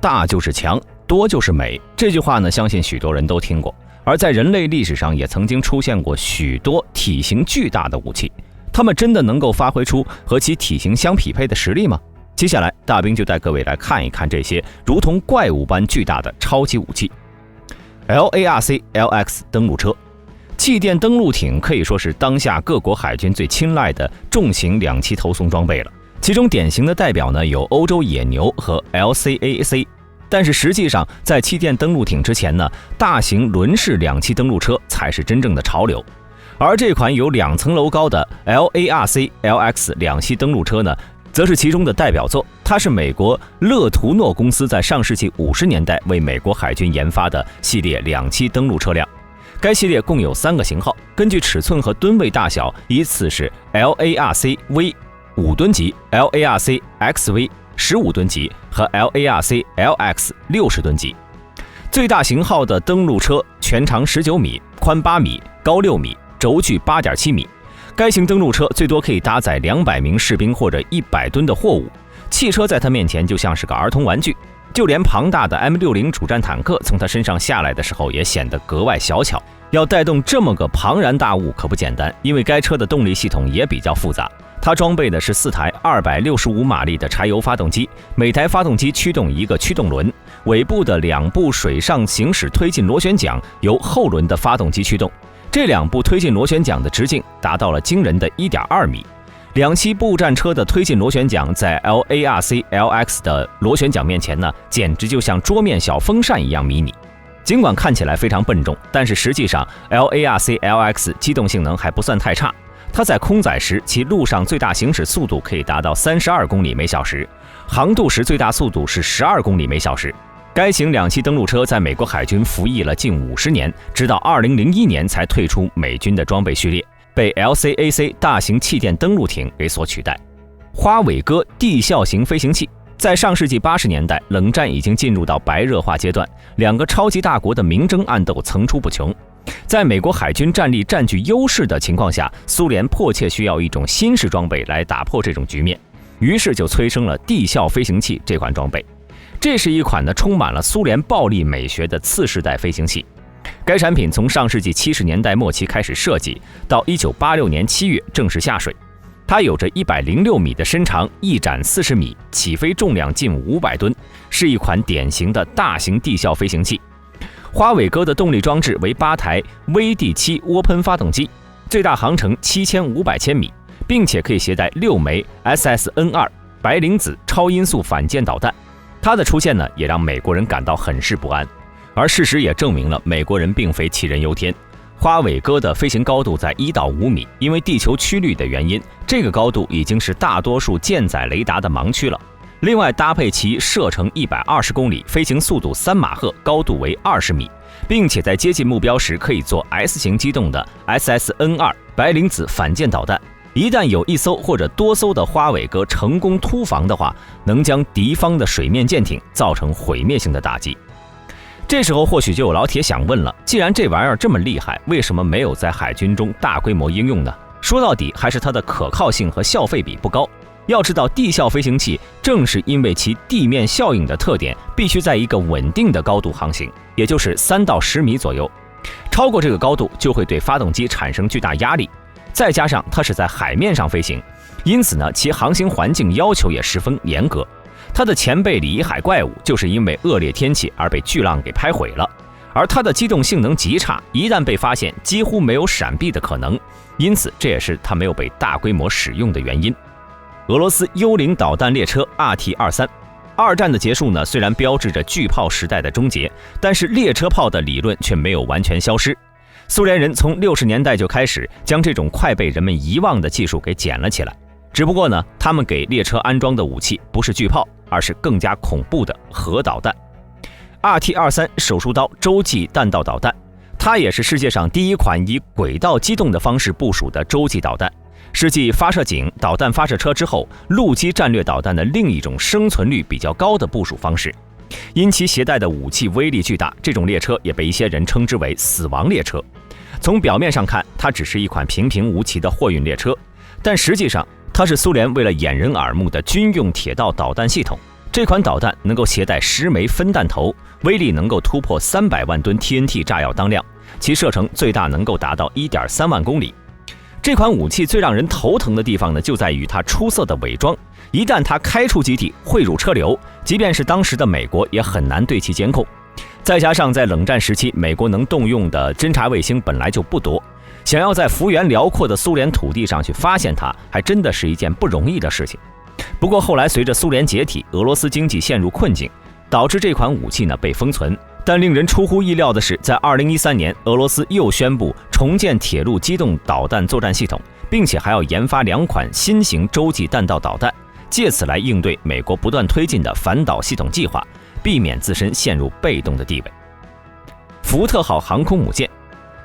大就是强，多就是美。这句话呢，相信许多人都听过。而在人类历史上也曾经出现过许多体型巨大的武器，它们真的能够发挥出和其体型相匹配的实力吗？接下来大兵就带各位来看一看这些如同怪物般巨大的超级武器。 LARC-LX 登陆车，气垫登陆艇可以说是当下各国海军最青睐的重型两栖投送装备了，其中典型的代表呢有欧洲野牛和 LCAC。但是实际上，在气垫登陆艇之前呢，大型轮式两栖登陆车才是真正的潮流。而这款有2层楼高的 LARC-LX 两栖登陆车呢，则是其中的代表作。它是美国勒图诺公司在上世纪50年代为美国海军研发的系列两栖登陆车辆。该系列共有3个型号，根据尺寸和吨位大小依次是 LARC-V 5吨级、LARC-XV 15吨级和 LARC-LX 60吨级。最大型号的登陆车全长19米，宽8米，高6米，轴距8.7米。该型登陆车最多可以搭载200名士兵或者100吨的货物，汽车在它面前就像是个儿童玩具。就连庞大的 M60 主战坦克从它身上下来的时候也显得格外小巧。要带动这么个庞然大物可不简单，因为该车的动力系统也比较复杂。它装备的是4台265马力的柴油发动机，每台发动机驱动一个驱动轮，尾部的2部水上行驶推进螺旋桨由后轮的发动机驱动。这2部推进螺旋桨的直径达到了惊人的 1.2 米。两栖步战车的推进螺旋桨在 LARC-LX 的螺旋桨面前呢，简直就像桌面小风扇一样迷你。尽管看起来非常笨重，但是实际上 LARC-LX 机动性能还不算太差。它在空载时，其陆上最大行驶速度可以达到32公里每小时，航渡时最大速度是12公里每小时。该型两栖登陆车在美国海军服役了近50年，直到2001年才退出美军的装备序列，被 LCAC 大型气垫登陆艇给所取代。花尾鸽地效型飞行器，在上世纪80年代，冷战已经进入到白热化阶段，2个超级大国的明争暗斗层出不穷。在美国海军战力占据优势的情况下，苏联迫切需要一种新式装备来打破这种局面，于是就催生了地效飞行器这款装备。这是一款呢充满了苏联暴力美学的次世代飞行器。该产品从上世纪70年代末期开始设计，到1986年7月正式下水。它有着106米的身长，翼展40米，起飞重量近500吨，是一款典型的大型地效飞行器。花尾鸽的动力装置为8台 VD7 涡喷发动机，最大航程7500千米，并且可以携带6枚 SSN-2 白灵子超音速反舰导弹。它的出现呢，也让美国人感到很是不安。而事实也证明了美国人并非杞人忧天。花尾鸽的飞行高度在1到5米，因为地球曲率的原因，这个高度已经是大多数舰载雷达的盲区了。另外搭配其射程120公里，飞行速度3马赫，高度为20米，并且在接近目标时可以做 S 型机动的 SSN-2 白灵子反舰导弹。一旦有一艘或者多艘的花尾鸽成功突防的话，能将敌方的水面舰艇造成毁灭性的打击。这时候或许就有老铁想问了，既然这玩意儿这么厉害，为什么没有在海军中大规模应用呢？说到底还是它的可靠性和效费比不高。要知道，地效飞行器正是因为其地面效应的特点，必须在一个稳定的高度航行，也就是3到10米左右。超过这个高度就会对发动机产生巨大压力，再加上它是在海面上飞行，因此呢，其航行环境要求也十分严格。它的前辈里海怪物就是因为恶劣天气而被巨浪给拍毁了，而它的机动性能极差，一旦被发现几乎没有闪避的可能，因此这也是它没有被大规模使用的原因。俄罗斯幽灵导弹列车 RT-23， 二战的结束呢，虽然标志着巨炮时代的终结，但是列车炮的理论却没有完全消失。苏联人从60年代就开始将这种快被人们遗忘的技术给捡了起来，只不过呢，他们给列车安装的武器不是巨炮，而是更加恐怖的核导弹。RT-23 手术刀洲际弹道导弹，它也是世界上第一款以轨道机动的方式部署的洲际导弹，是继发射井、导弹发射车之后，陆基战略导弹的另一种生存率比较高的部署方式。因其携带的武器威力巨大，这种列车也被一些人称之为死亡列车。从表面上看，它只是一款平平无奇的货运列车，但实际上它是苏联为了掩人耳目的军用铁道导弹系统。这款导弹能够携带10枚分弹头，威力能够突破300万吨 TNT 炸药当量，其射程最大能够达到1.3万公里。这款武器最让人头疼的地方呢，就在于它出色的伪装。一旦它开出基地，汇入车流，即便是当时的美国也很难对其监控。再加上在冷战时期，美国能动用的侦察卫星本来就不多，想要在幅员辽阔的苏联土地上去发现它，还真的是一件不容易的事情。不过后来随着苏联解体，俄罗斯经济陷入困境，导致这款武器呢被封存。但令人出乎意料的是，在2013年，俄罗斯又宣布重建铁路机动导弹作战系统，并且还要研发2款新型洲际弹道导弹，借此来应对美国不断推进的反导系统计划，避免自身陷入被动的地位。福特号航空母舰，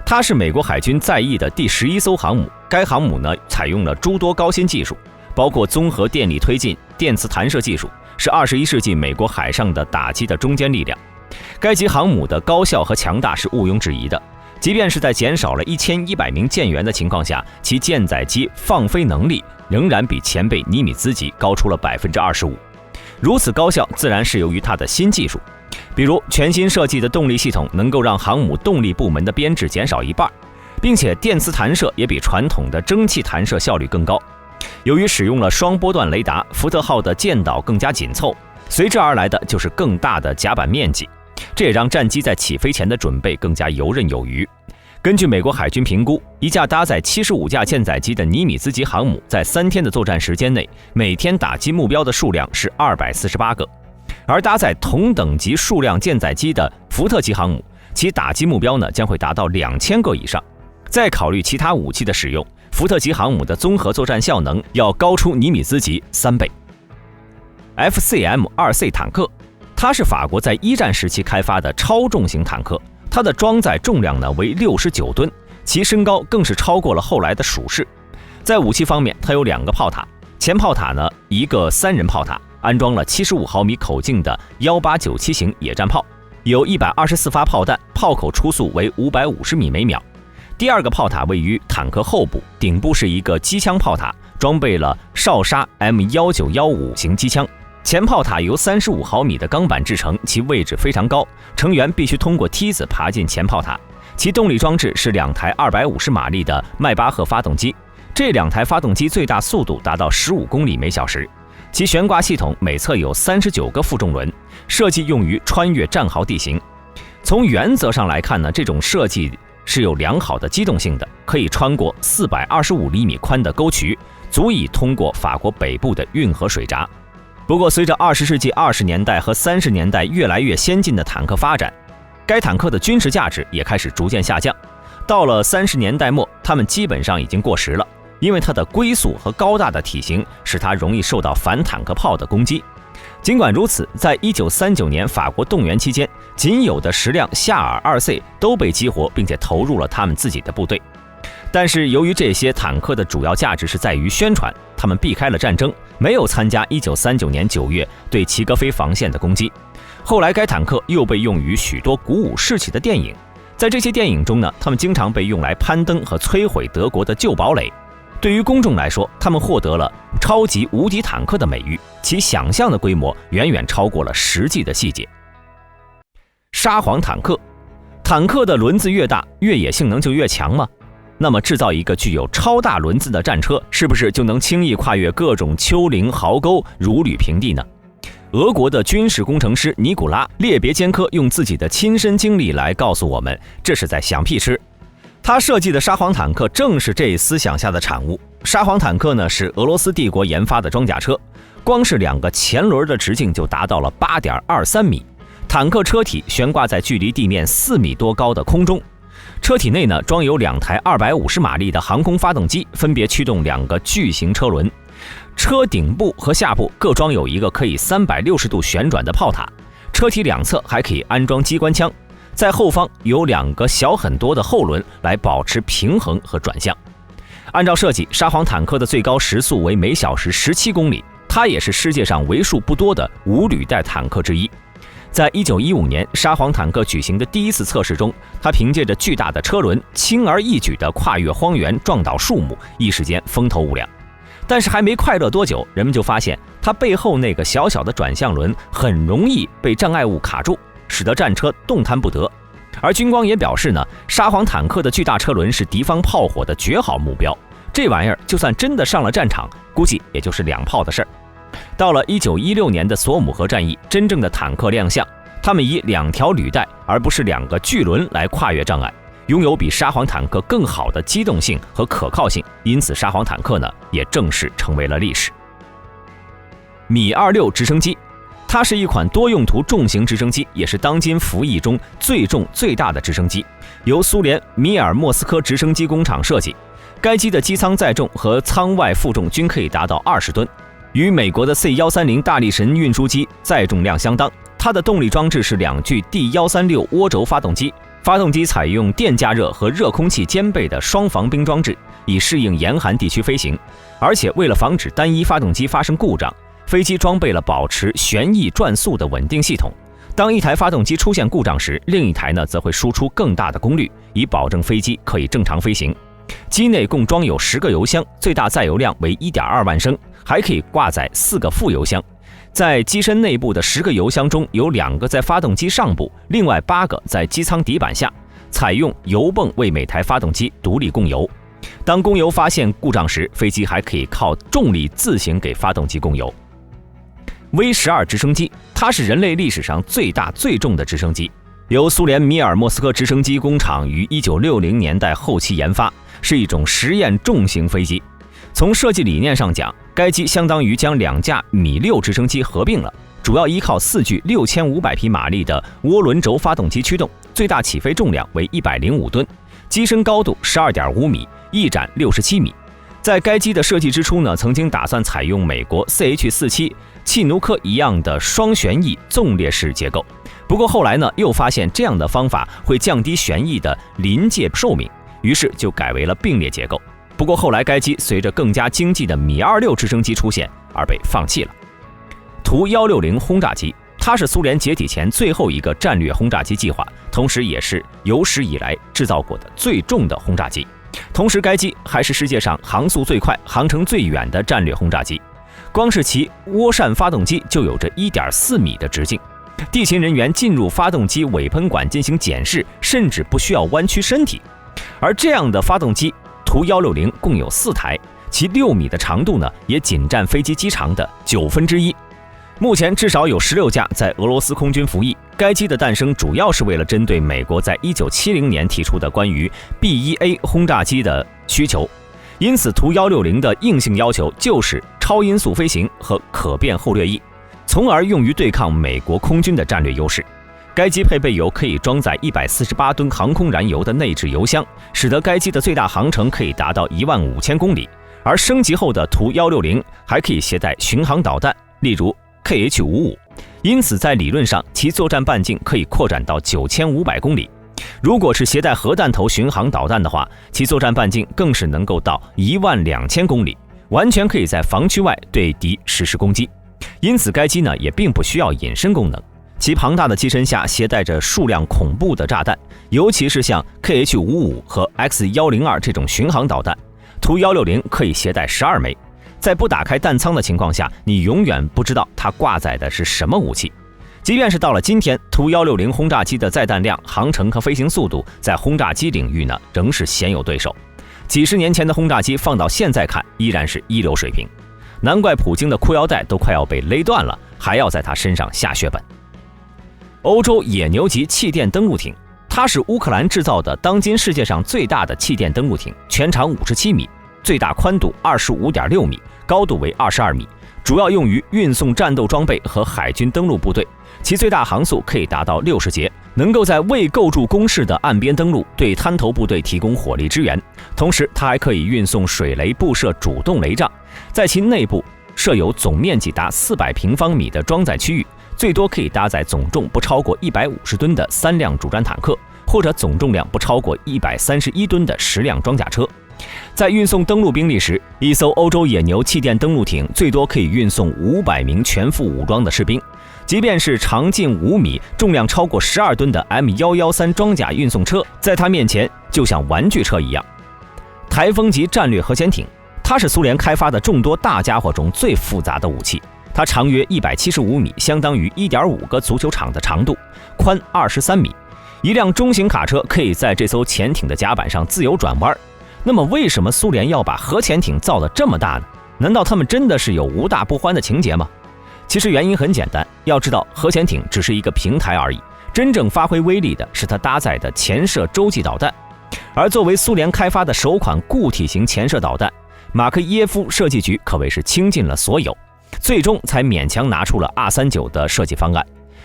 它是美国海军在役的第11艘航母。该航母呢，采用了诸多高新技术，包括综合电力推进、电磁弹射技术，是21世纪美国海上的打击的中坚力量。该级航母的高效和强大是毋庸置疑的，即便是在减少了1100名舰员的情况下，其舰载机放飞能力仍然比前辈尼米兹级高出了25%。如此高效，自然是由于它的新技术，比如全新设计的动力系统能够让航母动力部门的编制减少1半，并且电磁弹射也比传统的蒸汽弹射效率更高。由于使用了双波段雷达，福特号的舰岛更加紧凑，随之而来的就是更大的甲板面积，这也让战机在起飞前的准备更加游刃有余。根据美国海军评估，一架搭载75架舰载机的尼米兹级航母在3天的作战时间内，每天打击目标的数量是248个，而搭载同等级数量舰载机的福特级航母，其打击目标呢将会达到2000个以上。再考虑其他武器的使用，福特级航母的综合作战效能要高出尼米兹级3倍。FCM-2C 坦克，它是法国在1战时期开发的超重型坦克，它的装载重量呢为69吨，其身高更是超过了后来的蜀士。在武器方面，它有2个炮塔，前炮塔呢一个3人炮塔，安装了75毫米口径的1897型野战炮，有124发炮弹，炮口初速为550米每秒。第2个炮塔位于坦克后部，顶部是一个机枪炮塔，装备了少沙 M1915 型机枪。前炮塔由35毫米的钢板制成，其位置非常高，成员必须通过梯子爬进前炮塔。其动力装置是2台250马力的迈巴赫发动机，这2台发动机最大速度达到15公里每小时。其悬挂系统每侧有39个负重轮，设计用于穿越战壕地形。从原则上来看呢，这种设计是有良好的机动性的，可以穿过425厘米宽的沟渠，足以通过法国北部的运河水闸。不过随着20世纪20年代和30年代越来越先进的坦克发展，该坦克的军事价值也开始逐渐下降。到了30年代末，它们基本上已经过时了，因为它的龟速和高大的体型使它容易受到反坦克炮的攻击。尽管如此，在1939年法国动员期间，仅有的10辆夏尔 2C 都被激活，并且投入了他们自己的部队。但是由于这些坦克的主要价值是在于宣传，他们避开了战争，没有参加1939年9月对齐格菲防线的攻击。后来该坦克又被用于许多鼓舞士气的电影，在这些电影中呢，他们经常被用来攀登和摧毁德国的旧堡垒。对于公众来说，他们获得了超级无敌坦克的美誉，其想象的规模远远超过了实际的细节。沙皇坦克，坦克的轮子越大，越野性能就越强吗？那么制造一个具有超大轮子的战车，是不是就能轻易跨越各种丘陵壕沟，如履平地呢？俄国的军事工程师尼古拉·列别坚科用自己的亲身经历来告诉我们，这是在想屁吃。他设计的沙皇坦克正是这一思想下的产物。沙皇坦克呢是俄罗斯帝国研发的装甲车，光是2个前轮的直径就达到了 8.23 米。坦克车体悬挂在距离地面4米多高的空中，车体内呢装有2台250马力的航空发动机，分别驱动2个巨型车轮。车顶部和下部各装有一个可以360度旋转的炮塔，车体2侧还可以安装机关枪，在后方有2个小很多的后轮来保持平衡和转向。按照设计，沙皇坦克的最高时速为每小时17公里，它也是世界上为数不多的无履带坦克之一。在1915年沙皇坦克举行的第一次测试中，它凭借着巨大的车轮轻而易举地跨越荒原，撞倒树木，一时间风头无两。但是还没快乐多久，人们就发现它它背后那个小小的转向轮很容易被障碍物卡住，使得战车动弹不得。而军方也表示呢，沙皇坦克的巨大车轮是敌方炮火的绝好目标，这玩意儿就算真的上了战场，估计也就是2炮的事儿。到了1916年的索姆河战役，真正的坦克亮相，他们以2条履带而不是2个巨轮来跨越障碍，拥有比沙皇坦克更好的机动性和可靠性，因此沙皇坦克呢也正式成为了历史。米26直升机，它是一款多用途重型直升机，也是当今服役中最重最大的直升机，由苏联米尔莫斯科直升机工厂设计。该机的机舱载重和舱外负重均可以达到20吨，与美国的 C-130大力神运输机载重量相当。它的动力装置是2具 D-136涡轴发动机，发动机采用电加热和热空气兼备的双防冰装置，以适应严寒地区飞行。而且为了防止单一发动机发生故障，飞机装备了保持旋翼转速的稳定系统。当一台发动机出现故障时，另一台呢则会输出更大的功率，以保证飞机可以正常飞行。机内共装有10个油箱，最大载油量为 1.2 万升，还可以挂载4个副油箱。在机身内部的10个油箱中，有2个在发动机上部，另外8个在机舱底板下，采用油泵为每台发动机独立供油。当供油发现故障时，飞机还可以靠重力自行给发动机供油。V-12直升机，它是人类历史上最大最重的直升机，由苏联米尔莫斯科直升机工厂于1960年代后期研发，是一种实验重型飞机。从设计理念上讲，该机相当于将2架米6直升机合并了，主要依靠4具6500匹马力的涡轮轴发动机驱动，最大起飞重量为105吨，机身高度12.5米，翼展67米。在该机的设计之初呢，曾经打算采用美国 CH-47 契努克一样的双旋翼纵列式结构，不过后来呢，又发现这样的方法会降低旋翼的临界寿命，于是就改为了并列结构。不过后来该机随着更加经济的米26直升机出现而被放弃了。图160轰炸机，它是苏联解体前最后一个战略轰炸机计划，同时也是有史以来制造过的最重的轰炸机。同时该机还是世界上航速最快、航程最远的战略轰炸机，光是其涡扇发动机就有着 1.4 米的直径，地勤人员进入发动机尾喷管进行检视，甚至不需要弯曲身体。而这样的发动机图160共有4台，其6米的长度呢，也仅占飞机机长的1/9。目前至少有16架在俄罗斯空军服役。该机的诞生主要是为了针对美国在1970年提出的关于 B-1A 轰炸机的需求，因此图160的硬性要求就是超音速飞行和可变后掠翼，从而用于对抗美国空军的战略优势。该机配备有可以装载148吨航空燃油的内置油箱，使得该机的最大航程可以达到15000公里。而升级后的图160还可以携带巡航导弹，例如 KH-55，因此在理论上其作战半径可以扩展到9500公里。如果是携带核弹头巡航导弹的话，其作战半径更是能够到12000公里，完全可以在防区外对敌实施攻击。因此该机呢也并不需要隐身功能，其庞大的机身下携带着数量恐怖的炸弹，尤其是像 KH-55和 X-102这种巡航导弹，图160可以携带12枚。在不打开弹舱的情况下，你永远不知道它挂载的是什么武器。即便是到了今天，图160轰炸机的载弹量、航程和飞行速度在轰炸机领域呢仍是鲜有对手。几十年前的轰炸机放到现在看依然是一流水平，难怪普京的裤腰带都快要被勒断了，还要在他身上下血本。欧洲野牛级气垫登陆艇，它是乌克兰制造的当今世界上最大的气垫登陆艇，全长57米，最大宽度25.6米，高度为22米，主要用于运送战斗装备和海军登陆部队。其最大航速可以达到60节，能够在未构筑工事的岸边登陆，对滩头部队提供火力支援。同时，它还可以运送水雷布设主动雷障，在其内部设有总面积达400平方米的装载区域，最多可以搭载总重不超过150吨的3辆主战坦克，或者总重量不超过131吨的10辆装甲车。在运送登陆兵力时，一艘欧洲野牛气垫登陆艇最多可以运送500名全副武装的士兵。即便是长近5米、重量超过12吨的 M113 装甲运送车，在它面前就像玩具车一样。台风级战略核潜艇，它是苏联开发的众多大家伙中最复杂的武器。它长约175米，相当于1.5个足球场的长度，宽23米。一辆中型卡车可以在这艘潜艇的甲板上自由转弯。那么为什么苏联要把核潜艇造得这么大呢？难道他们真的是有无大不欢的情节吗？其实原因很简单，要知道核潜艇只是一个平台而已，真正发挥威力的是它搭载的潜射洲际导弹。而作为苏联开发的首款固体型潜射导弹，马克耶夫设计局可谓是倾尽了所有，最终才勉强拿出了 R39 的设计方案。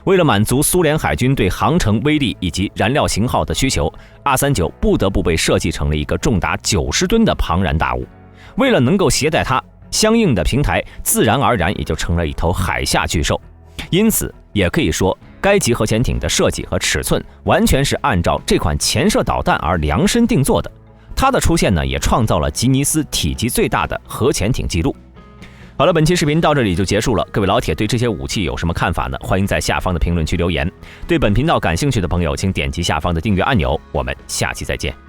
为了满足苏联海军对航程、威力以及燃料型号的需求， R39 不得不被设计成了一个重达90吨的庞然大物。为了能够携带它，相应的平台自然而然也就成了一头海下巨兽。因此也可以说，该级核潜艇的设计和尺寸完全是按照这款潜射导弹而量身定做的。它的出现呢，也创造了吉尼斯体积最大的核潜艇记录。好了，本期视频到这里就结束了。各位老铁对这些武器有什么看法呢？欢迎在下方的评论区留言。对本频道感兴趣的朋友，请点击下方的订阅按钮。我们下期再见。